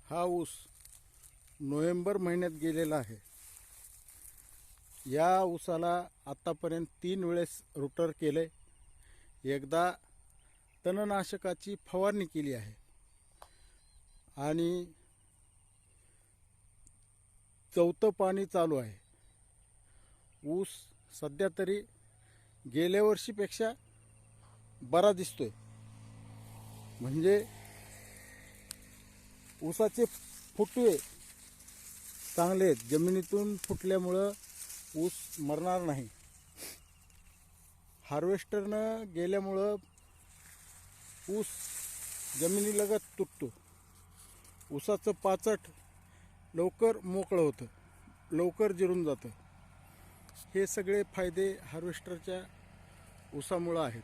हा ऊस नोव्हेंबर महिन्यात गेलेला आहे. या ऊसाला आत्तापर्यंत 3 वेळेस रोटर केले. एकदा तणनाशकाची फवारणी केली आहे आणि चौथं पाणी चालू आहे. ऊस सध्या तरी गेल्या वर्षीपेक्षा बरा दिसतोय. म्हणजे ऊसाचे फुटवे चांगले आहेत. जमिनीतून फुटल्यामुळं ऊस मरणार नाही. हार्वेस्टरनं गेल्यामुळं ऊस जमिनीलगत तुटतो. ऊसाचं पाचट लवकर मोकळं होतं, लवकर जिरून जातं. हे सगळे फायदे हार्वेस्टरच्या ऊसामुळं आहेत.